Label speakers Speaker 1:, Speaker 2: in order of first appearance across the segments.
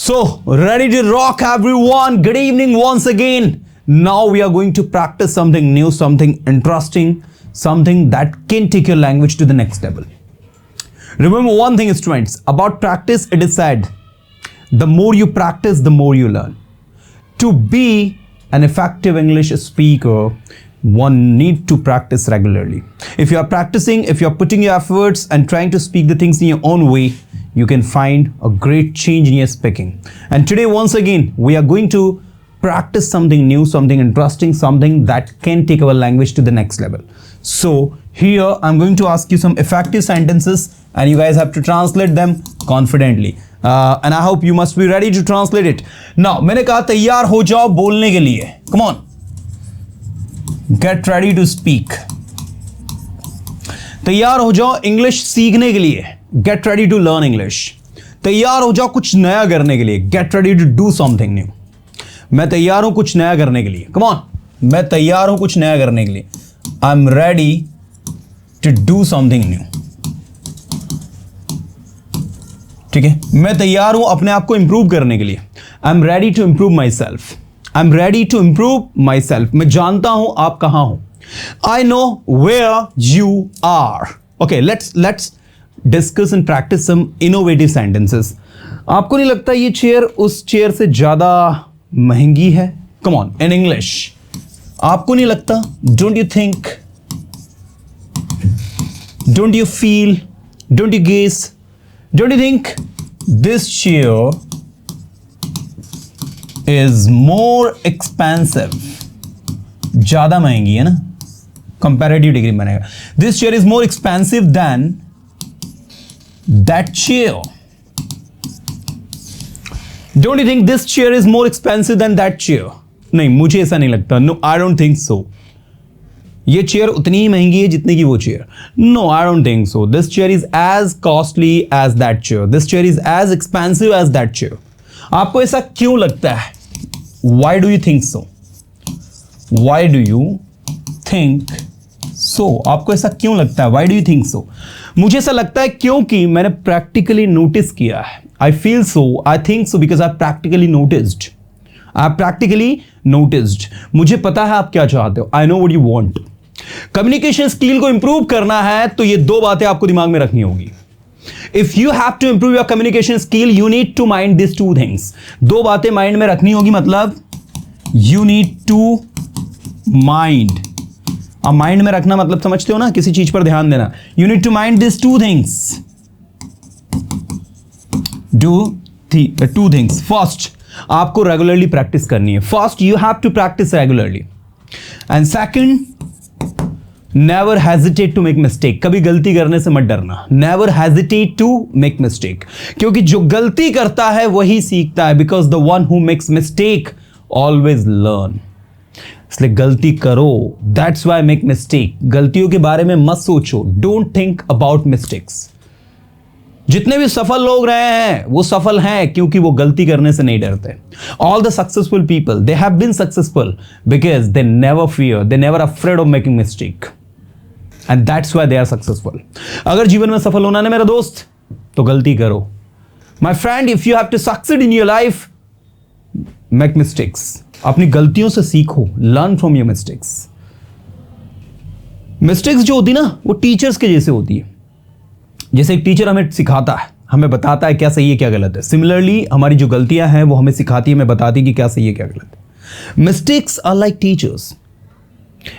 Speaker 1: So, ready to rock everyone. Good evening once again. Now we are going to practice something new, something interesting, something that can take your language to the next level. Remember one thing, students, about practice, it is said, the more you practice, the more you learn. To be an effective English speaker, one need to practice regularly. If you are practicing, if you are putting your efforts and trying to speak the things in your own way, you can find a great change in your speaking. And today, once again, we are going to practice something new, something interesting, something that can take our language to the next level. So here, I'm going to ask you some effective sentences and you guys have to translate them confidently. And I hope you must be ready to translate it. Now, मैंने कहा तैयार हो जाओ बोलने के लिए. Come on. Get ready to speak. तैयार हो जाओ इंग्लिश सीखने के लिए. Get ready to learn English. तैयार हो जाओ कुछ नया करने के लिए. Get ready to do something new. मैं तैयार हूं कुछ नया करने के लिए. Come on. मैं तैयार हूं कुछ नया करने के लिए. I'm ready to do something new. ठीक है. मैं तैयार हूं अपने आप को इंप्रूव करने के लिए. I'm ready to improve myself. I'm ready to improve myself. मैं जानता हूं आप कहां हो. I know where you are. Okay, let's discuss and practice some innovative sentences. आपको नहीं लगता ये चेयर उस चेयर से ज्यादा महंगी है? Come on, in English. आपको नहीं लगता? Don't you think? Don't you feel? Don't you guess? Don't you think this chair is more expensive? ज्यादा महंगी है ना? Comparative degree बनेगा. This chair is more expensive than that chair. Don't you think this chair is more expensive than that chair? नहीं, मुझे ऐसा नहीं लगता. No, I don't think so. ये चेयर उतनी ही महंगी है जितनी की वो chair. No, I don't think so. This chair is as costly as that chair. This chair is as expensive as that chair. आपको ऐसा क्यों लगता है? Why do you think so? Why do you think so? आपको ऐसा क्यों लगता है? Why do you think so? मुझे ऐसा लगता है क्योंकि मैंने प्रैक्टिकली नोटिस किया है. I feel so, I think so because I practically noticed. I practically noticed. मुझे पता है आप क्या चाहते हो. I know what you want. Communication skill को इंप्रूव करना है तो ये दो बातें आपको दिमाग में रखनी होगी. If you have to improve your communication skill, you need to mind these two things. दो बातें माइंड में रखनी होगी. मतलब you need to mind. अब माइंड में रखना मतलब समझते हो ना, किसी चीज पर ध्यान देना. You need to mind these two things. Do the two things. First, आपको रेगुलरली प्रैक्टिस करनी है. First, you have to practice regularly. And second, never hesitate to make mistake. कभी गलती करने से मत डरना. Never hesitate to make mistake. क्योंकि जो गलती करता है वही सीखता है. Because the one who makes mistake always learn. इसलिए गलती करो. That's why make mistake. गलतियों के बारे में मत सोचो. Don't think about mistakes. जितने भी सफल लोग रहे हैं वो सफल हैं क्योंकि वो गलती करने से नहीं डरते. All the successful people, they have been successful because they never fear, they never afraid of making mistake. And that's why they are successful. अगर जीवन में सफल होना है मेरा दोस्त तो गलती करो. My friend, if you have to succeed in your life, make mistakes. अपनी गलतियों से सीखो. Learn from your mistakes. Mistakes जो होती ना वो टीचर्स के जैसे होती है. जैसे एक टीचर हमें सिखाता है, हमें बताता है क्या सही है क्या गलत है. सिमिलरली हमारी जो गलतियां हैं वो हमें सिखाती है, हमें बताती है कि क्या सही है क्या गलत है. Mistakes are like teachers.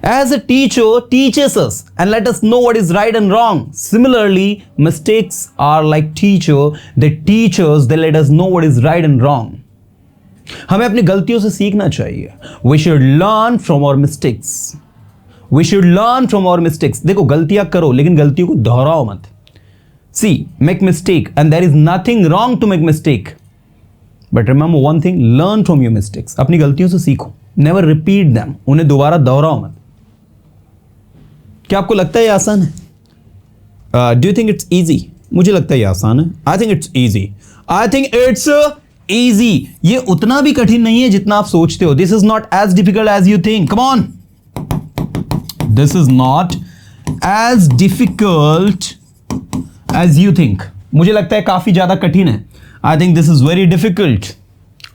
Speaker 1: As a teacher teaches us and let us know what is right and wrong. Similarly, mistakes are like teacher. They teach us, they let us know what is right and wrong. हमें अपनी गलतियों से सीखना चाहिए. We should learn from our mistakes. We should learn from our mistakes. देखो गलतियां करो लेकिन गलतियों को दोहराओ मत. See, make mistake and there is nothing wrong to make mistake. But remember one thing, learn from your mistakes. अपनी गलतियों से सीखो. Never repeat them. उन्हें दोबारा दोहराओ मत. क्या आपको लगता है ये आसान है? Do you think it's easy? मुझे लगता है ये आसान है. I think it's easy. I think it's easy. ये उतना भी कठिन नहीं है जितना आप सोचते हो. This is not as difficult as you think. Come on. This is not as difficult as you think. मुझे लगता है काफी ज्यादा कठिन है. I think this is very difficult,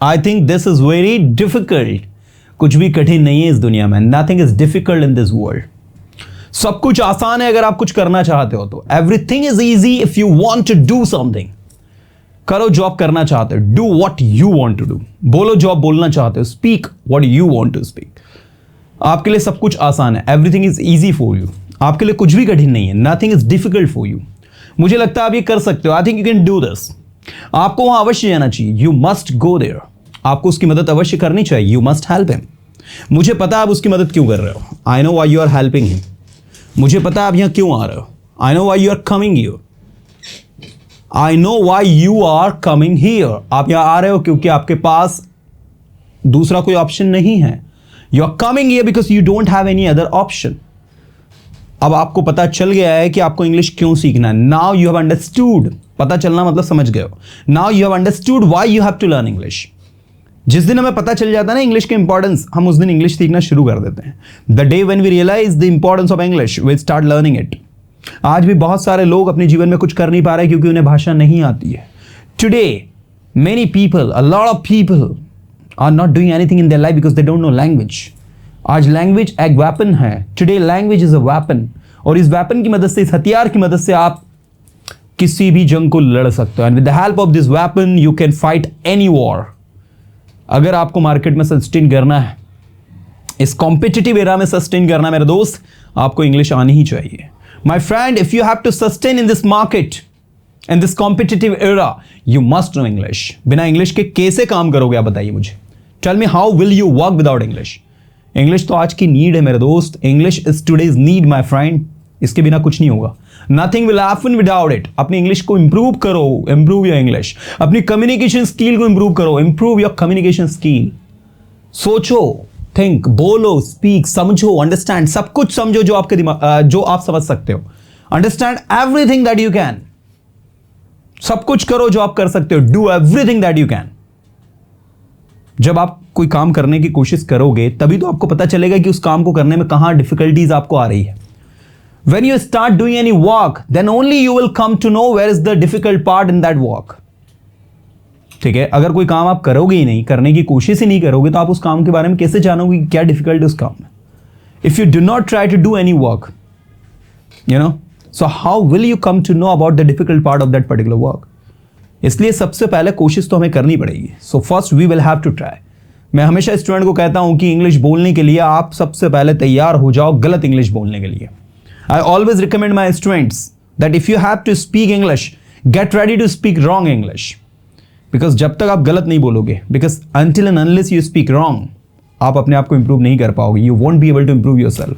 Speaker 1: I think this is very difficult. कुछ भी कठिन नहीं है इस दुनिया में, nothing is difficult in this world. सब कुछ आसान है अगर आप कुछ करना चाहते हो तो। Everything is easy if you want to do something. करो जो आप करना चाहते हो, do what you want to do. बोलो जो आप बोलना चाहते हो, speak what you want to speak. आपके लिए सब कुछ आसान है, everything is easy for you. आपके लिए कुछ भी कठिन नहीं है, nothing is difficult for you. मुझे लगता है आप ये कर सकते हो, I think you can do this. आपको वहां अवश्य जाना चाहिए, यू मस्ट गो देयर। आपको उसकी मदद अवश्य करनी चाहिए, यू मस्ट हेल्प हिम। मुझे पता है आप उसकी मदद क्यों कर रहे हो, I know why you are helping him. मुझे पता है आप यहां क्यों आ रहे हो, I know why you are coming here. I know why you are coming here. आप यहां आ रहे हो क्योंकि आपके पास दूसरा कोई ऑप्शन नहीं है। You are coming here because you don't have any other option. अब आपको पता चल गया है कि आपको इंग्लिश क्यों सीखना है। नाउ यू हैव अंडरस्टूड, पता चलना मतलब समझ गए हो। Now you have understood why you have to learn English. जिस दिन हमें पता चल जाता है ना इंग्लिश के इंपॉर्टेंस, हम उस दिन इंग्लिश सीखना शुरू कर देते हैं। The day when we realise the importance of English, we start learning it. आज भी बहुत सारे लोग अपने जीवन में कुछ कर नहीं पा रहे क्योंकि उन्हें भाषा नहीं आती है। Today many people, a lot of people are not doing anything in their life because they don't know language. आज लैंग्वेज एक वेपन है। Today language is a weapon, और इस वेपन की मदद से, इस हथियार की मदद से आप किसी भी जंग को लड़ सकते हो। And with the help of this weapon you can fight any war. अगर आपको मार्केट में सस्टेन करना है, इस कॉम्पिटिटिव एरा में सस्टेन करना है मेरे दोस्त, आपको इंग्लिश आनी ही चाहिए। My friend, if you have to sustain in this market, in this competitive era, you must know English. बिना इंग्लिश के कैसे काम करोगे आप बताइए मुझे। Tell me how will you work without English. English तो आज की नीड है मेरे दोस्त। English is today's need my friend. इसके बिना कुछ नहीं होगा। Nothing will happen without it. अपनी इंग्लिश को इंप्रूव करो, इंप्रूव योर इंग्लिश। अपनी कम्युनिकेशन स्किल को इंप्रूव करो, इंप्रूव योर कम्युनिकेशन स्किल। सोचो, थिंक, बोलो, स्पीक, समझो, अंडरस्टैंड, सब कुछ समझो जो आपके दिमाग, जो आप समझ सकते हो। Understand everything that you can. सब कुछ करो जो आप कर सकते हो। Do everything that you can. जब आप कोई काम करने की कोशिश करोगे तभी तो आपको पता चलेगा कि उस काम को करने में कहां डिफिकल्टीज आपको आ रही है। When you start doing any work, then only you will come to know where is the difficult part in that work. ठीक है, अगर कोई काम आप करोगे ही नहीं, करने की कोशिश ही नहीं करोगे, तो आप उस काम के बारे में कैसे जानोगे कि क्या डिफिकल्ट है उस काम में। If you do not try to do any work, so how will you come to know about the difficult part of that particular work? इसलिए सबसे पहले कोशिश तो हमें करनी पड़ेगी। So first we will have to try. मैं हमेशा स्टूडेंट को कहता हूं कि इंग्लिश बोलने के लिए आप सबसे पहले तैयार हो जाओ गलत इंग्लिश बोलने के लिए। I always recommend my students that if you have to speak English, get ready to speak wrong English. Because जब तक आप गलत नहीं बोलोगे, because until and unless you speak wrong, आप अपने आप को improve नहीं कर पाओगे. You won't be able to improve yourself.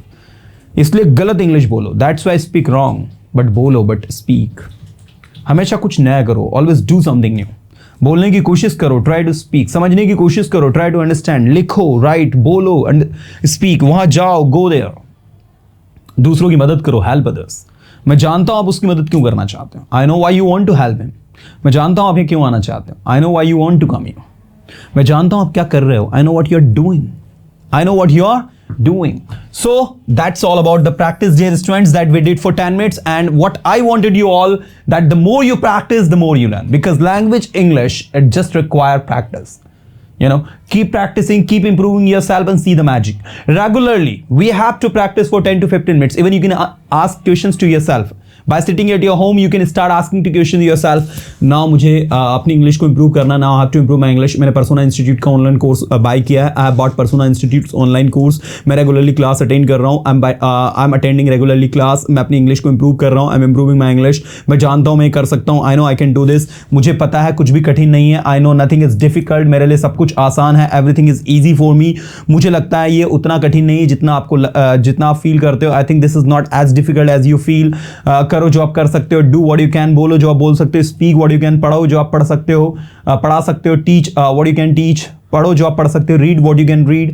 Speaker 1: इसलिए गलत इंग्लिश बोलो. That's why speak wrong. But बोलो, but speak. हमेशा कुछ नया करो. Always do something new. बोलने की कोशिश करो, try to speak. समझने की कोशिश करो, try to understand. लिखो, write, बोलो, speak. वहाँ जाओ, go there. दूसरों की मदद करो, हेल्प अदर्स। मैं जानता हूं आप उसकी मदद क्यों करना चाहते हो। I know why you want to help him. मैं जानता हूं आप ये क्यों आना चाहते हो। I know why you want to come here. मैं जानता हूं आप क्या कर रहे हो। I know what you are doing. I know what you are doing. So that's all about the practice, dear students, that we did for 10 minutes. And what I wanted you all, that the more you practice, the more you learn. Because language English, it just require practice. Keep practicing, keep improving yourself and see the magic. Regularly, we have to practice for 10 to 15 minutes. Even you can ask questions to yourself. By sitting at your home, you can start asking to questions yourself. Now मुझे अपनी English को improve करना. Now I have to improve my English. मैंने Persona Institute का online course buy किया है. I have bought Persona Institute's online course. मैं regularly class attend कर रहा हूँ. I'm attending regularly class. मैं अपनी इंग्लिश को improve कर रहा हूँ. I'm improving my English. मैं जानता हूँ मैं कर सकता हूँ. I know I can do this. मुझे पता है कुछ भी कठिन नहीं है. I know nothing is difficult. मेरे लिए सब कुछ आसान है. Everything is easy for me. मुझे लगता है ये उतना कठिन नहीं है जितना आप फील करते हो. I think this is not as difficult as you feel. करो जो आप कर सकते हो. डू व्हाट यू कैन, बोलो जो आप बोल सकते हो. स्पीक व्हाट यू कैन, पढ़ो जो आप पढ़ सकते हो, पढ़ा सकते हो. Teach what you can teach, पढ़ो जो आप पढ़ सकते हो. Read what you can read.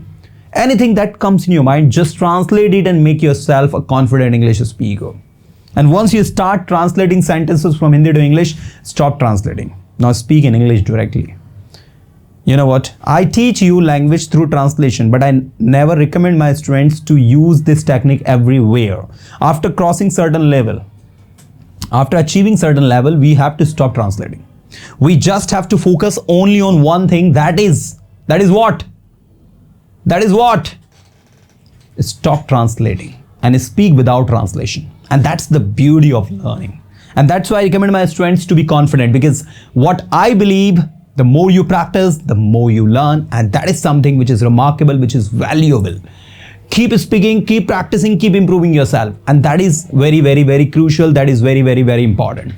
Speaker 1: Anything that comes in your mind, just translate it and make yourself a confident English speaker. And once you start translating sentences from Hindi to English, stop translating. Now speak in English directly. You know what? I teach you language through translation, but I never recommend my students to use this technique everywhere. After crossing certain level, after achieving certain level, we have to stop translating. We just have to focus only on one thing. That is what? That is what? Stop translating and speak without translation. And that's the beauty of learning. And that's why I recommend my students to be confident, because what I believe, the more you practice, the more you learn. And that is something which is remarkable, which is valuable. Keep speaking, keep practicing, keep improving yourself. And that is very, very, very crucial. That is very, very, very important.